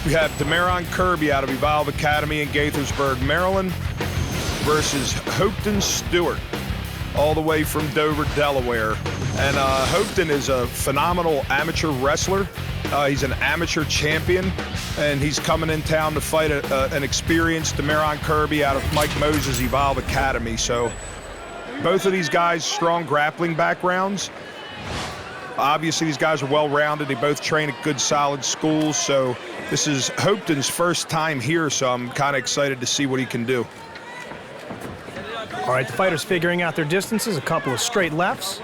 We have Dameron Kirby out of Evolve Academy in Gaithersburg, Maryland, versus Hopeton Stewart, all the way from Dover, Delaware. And Hopeton is a phenomenal amateur wrestler. He's an amateur champion, and he's coming in town to fight an experienced Dameron Kirby out of Mike Moses' Evolve Academy. So both of these guys, strong grappling backgrounds. Obviously, these guys are well-rounded. They both train at good, solid schools. So this is Hopeton's first time here, so I'm kind of excited to see what he can do. All right, the fighters figuring out their distances, a couple of straight lefts.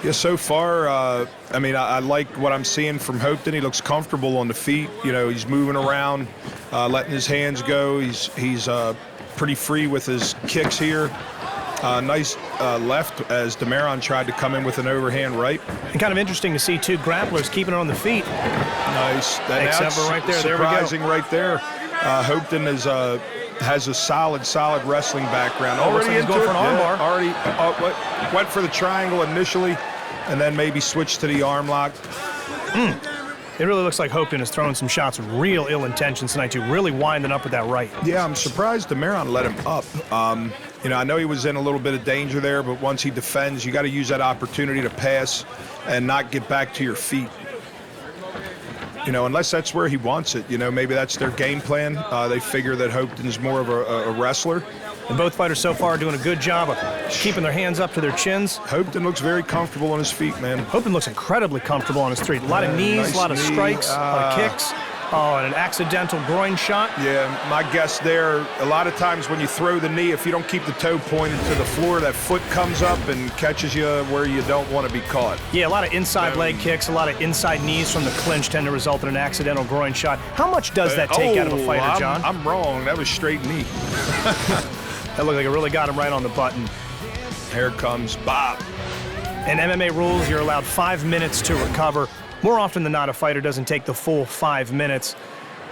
Yeah, so far, I mean, I like what I'm seeing from Hopeton. He looks comfortable on the feet. You know, he's moving around, letting his hands go. He's pretty free with his kicks here. Nice left as Dameron tried to come in with an overhand right. And kind of interesting to see two grapplers keeping it on the feet. Nice. Except for right there. Surprising right there. Hopeton has a solid wrestling background. Already he's going for an armbar. Already went for the triangle initially, and then maybe switched to the arm lock. It really looks like Hopeton is throwing some shots with real ill intentions tonight, too. Really winding up with that right. Yeah, I'm surprised Dameron let him up. You know, I know he was in a little bit of danger there, but once he defends, you got to use that opportunity to pass and not get back to your feet. You know, unless that's where he wants it. You know, maybe that's their game plan. They figure that Hopeton's more of a wrestler. And both fighters so far are doing a good job of keeping their hands up to their chins. Hopeton looks very comfortable on his feet, man. Hopeton looks incredibly comfortable on his feet. A lot of knees, nice a lot of strikes, a lot of kicks. Oh, and an accidental groin shot. Yeah, my guess there, a lot of times when you throw the knee, if you don't keep the toe pointed to the floor, that foot comes up and catches you where you don't want to be caught. Yeah, a lot of inside leg kicks, a lot of inside knees from the clinch tend to result in an accidental groin shot. How much does that take out of a fighter, John? I'm wrong. That was straight knee. That looked like it really got him right on the button. Here comes Bob. In MMA rules, you're allowed 5 minutes to recover. More often than not, a fighter doesn't take the full 5 minutes.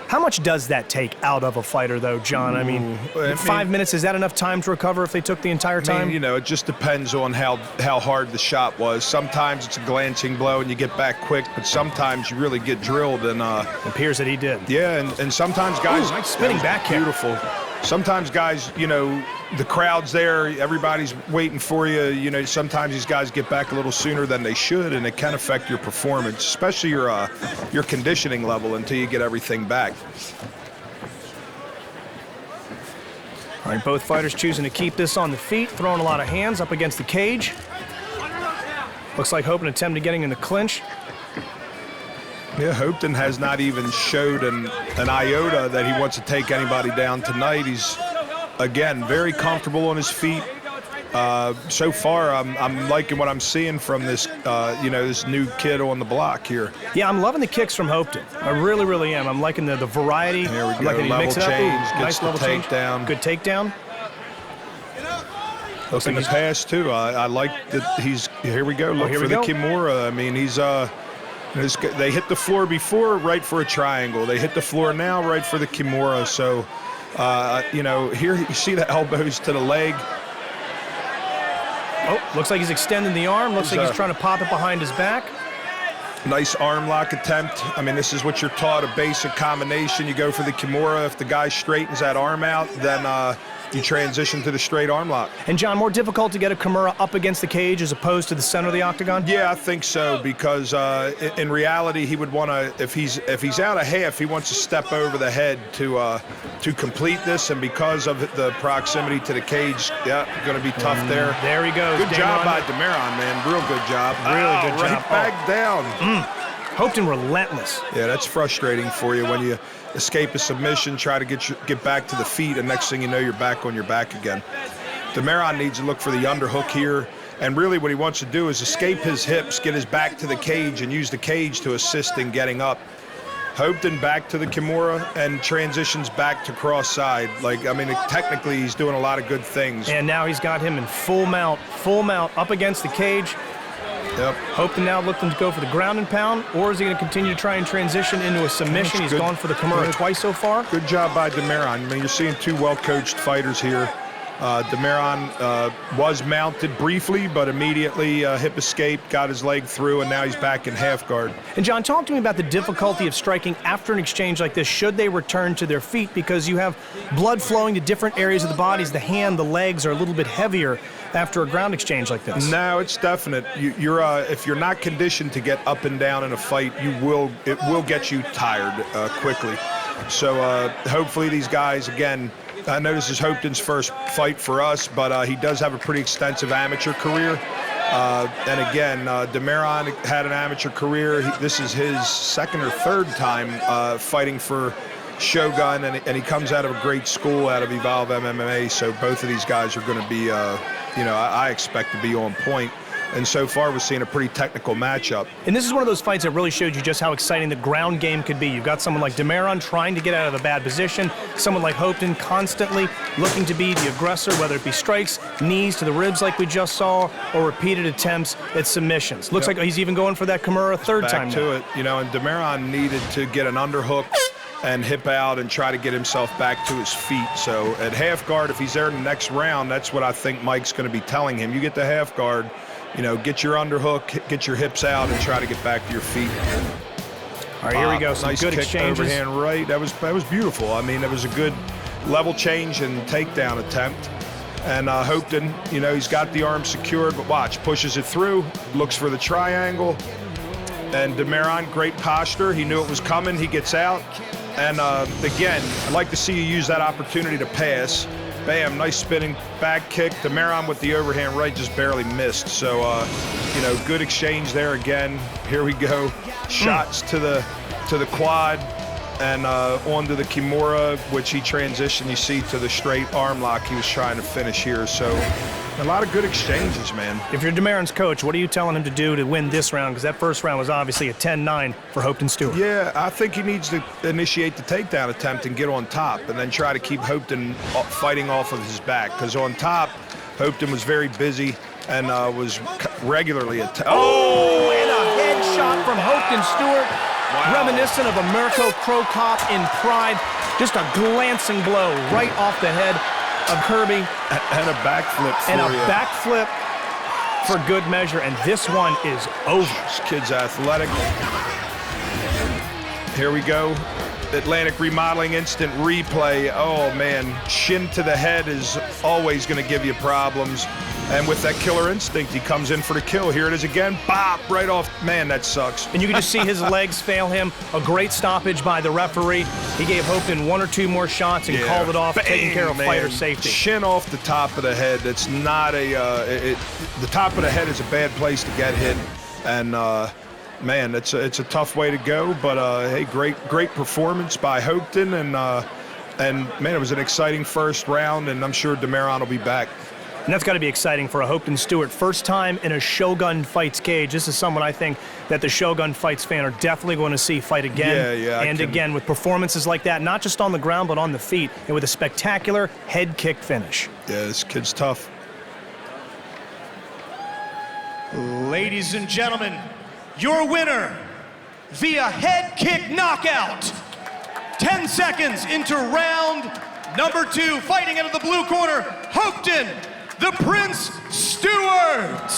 How much does that take out of a fighter, though, John? I mean, 5 minutes, is that enough time to recover if they took the entire time? I mean, you know, it just depends on how hard the shot was. Sometimes it's a glancing blow and you get back quick, but sometimes you really get drilled. And it appears that he did. Yeah, and sometimes guys... Ooh, nice spinning back kick. Beautiful. Sometimes guys, you know, the crowd's there, everybody's waiting for you. You know, sometimes these guys get back a little sooner than they should, and it can affect your performance, especially your conditioning level until you get everything back. All right, both fighters choosing to keep this on the feet, throwing a lot of hands up against the cage. Looks like Hopeton attempting getting in the clinch. Yeah, Hopeton has not even showed an iota that he wants to take anybody down tonight. He's, again, very comfortable on his feet. So far, I'm liking what I'm seeing from this, you know, this new kid on the block here. Yeah, I'm loving the kicks from Hopeton. I really, really am. I'm liking the variety. There we go. I'm Level mix it change. Up. Nice level takedown. Good takedown. Looks in the past too. I like that he's. Here we go. Look for the Kimura. I mean, he's. They hit the floor before, right for a triangle. They hit the floor now, right for the Kimura. So, you know, here you see the elbows to the leg. Oh, looks like he's extending the arm. Looks like he's trying to pop it behind his back. Nice arm lock attempt. I mean, this is what you're taught, a basic combination. You go for the Kimura. If the guy straightens that arm out, then you transition to the straight arm lock. And John, more difficult to get a Kimura up against the cage as opposed to the center of the octagon? Yeah, I think so, because in reality, he would want to, if he's out of half, he wants to step over the head to complete this, and because of the proximity to the cage, yeah, going to be tough there. There he goes. Good job by Dameron, man. Real good job. Really good job. Right back down. Hopeton relentless. Yeah, that's frustrating for you when you escape a submission, try to get back to the feet, and next thing you know, you're back on your back again. Dameron needs to look for the underhook here, and really what he wants to do is escape his hips, get his back to the cage, and use the cage to assist in getting up. Hopeton back to the Kimura and transitions back to cross side. Like, I mean, technically he's doing a lot of good things. And now he's got him in full mount up against the cage. Yep. Hopeton now looking to go for the ground and pound, or is he going to continue to try and transition into a submission? He's gone for the Kimura twice so far. Good job by Dameron. I mean, you're seeing two well-coached fighters here. Dameron was mounted briefly, but immediately hip escape, got his leg through, and now he's back in half guard. And John, talk to me about the difficulty of striking after an exchange like this, should they return to their feet, because you have blood flowing to different areas of the bodies. The hand, the legs are a little bit heavier after a ground exchange like this. No, it's definite. If you're not conditioned to get up and down in a fight, it will get you tired quickly. So hopefully these guys, again, I know this is Hopeton's first fight for us, but he does have a pretty extensive amateur career. And again, Dameron had an amateur career. This is his second or third time fighting for Shogun, and he comes out of a great school, out of Evolve MMA. So both of these guys are going to be, I expect to be on point. And so far, we're seeing a pretty technical matchup. And this is one of those fights that really showed you just how exciting the ground game could be. You've got someone like Dameron trying to get out of a bad position, someone like Hopeton constantly looking to be the aggressor, whether it be strikes, knees to the ribs like we just saw, or repeated attempts at submissions. Looks like he's even going for that Kimura third time now. Back to it, and Dameron needed to get an underhook and hip out and try to get himself back to his feet. So at half guard, if he's there in the next round, that's what I think Mike's going to be telling him. You get to half guard, get your underhook, get your hips out, and try to get back to your feet. All right, here we go. Some nice good kick, exchanges. Overhand right. That was beautiful. I mean, it was a good level change and takedown attempt. And Hopeton, he's got the arm secured, but watch, pushes it through, looks for the triangle. And Dameron, great posture. He knew it was coming. He gets out. And again, I'd like to see you use that opportunity to pass. Bam, nice spinning back kick. Dameron with the overhand right just barely missed. So, good exchange there again. Here we go. Shots to the quad and onto the Kimura, which he transitioned, you see, to the straight arm lock he was trying to finish here. So a lot of good exchanges, man. If you're Dameron's coach, what are you telling him to do to win this round? Because that first round was obviously a 10-9 for Hopeton Stewart. Yeah, I think he needs to initiate the takedown attempt and get on top, and then try to keep Hopeton fighting off of his back. Because on top, Hopeton was very busy and was regularly attacked. Oh, and a head shot from Hopeton Stewart. Wow. Reminiscent of a Mirko Crow Cop in Pride. Just a glancing blow right off the head of Kirby. And a backflip for And a you. backflip for good measure, and this one is over. This kid's athletic. Here we go. Atlantic Remodeling instant replay. Oh, man. Shin to the head is always going to give you problems. And with that killer instinct, he comes in for the kill. Here it is again. Bop! Right off. Man, that sucks. And you can just see his legs fail him. A great stoppage by the referee. He gave Hopeton one or two more shots and called it off, taking care of fighter safety. Shin off the top of the head. That's not a... the top of the head is a bad place to get hit. And... man, it's a tough way to go, but hey, great performance by Hopeton, and man, it was an exciting first round, and I'm sure Dameron will be back. And that's got to be exciting for a Hopeton Stewart. First time in a Shogun Fights cage. This is someone I think that the Shogun Fights fan are definitely going to see fight again and again with performances like that, not just on the ground but on the feet, and with a spectacular head kick finish. Yeah, this kid's tough. Ladies and gentlemen, your winner via head kick knockout. 10 seconds into round number 2, fighting out of the blue corner, Hopeton, the Prince Stewart.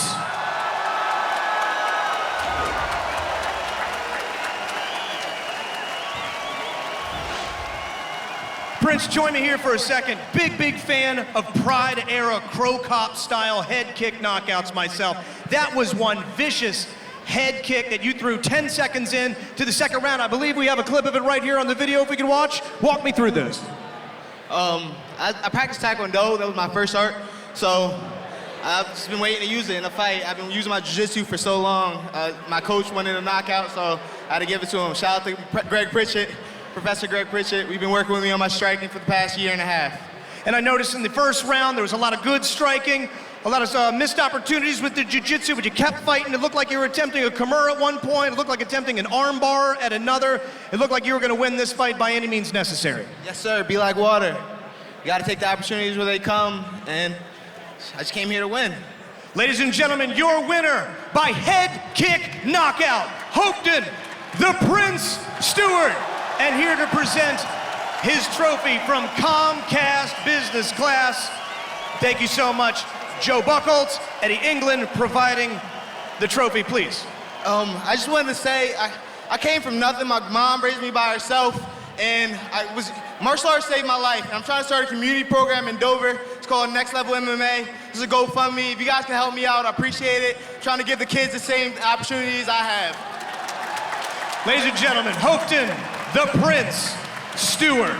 Prince, join me here for a second. Big fan of Pride era Crow Cop style head kick knockouts myself. That was one vicious head kick that you threw 10 seconds in to the second round. I believe we have a clip of it right here on the video if we can watch. Walk me through this. I practiced Taekwondo. That was my first art. So I've just been waiting to use it in a fight. I've been using my jiu-jitsu for so long. My coach wanted a knockout, so I had to give it to him. Shout out to Greg Pritchett, Professor Greg Pritchett. We've been working with me on my striking for the past year and a half. And I noticed in the first round there was a lot of good striking, a lot of missed opportunities with the jiu-jitsu, but you kept fighting. It looked like you were attempting a Kimura at one point. It looked like attempting an arm bar at another. It looked like you were going to win this fight by any means necessary. Yes, sir. Be like water. You got to take the opportunities where they come, and I just came here to win. Ladies and gentlemen, your winner by head kick knockout, Hopeton, the Prince Stewart. And here to present his trophy from Comcast Business Class, Thank you so much. Joe Buchholz, Eddie England providing the trophy, please. I just wanted to say, I came from nothing. My mom raised me by herself, and martial arts saved my life. And I'm trying to start a community program in Dover. It's called Next Level MMA. This is a GoFundMe. If you guys can help me out, I appreciate it. I'm trying to give the kids the same opportunities I have. Ladies and gentlemen, Hopeton, the Prince Stewart.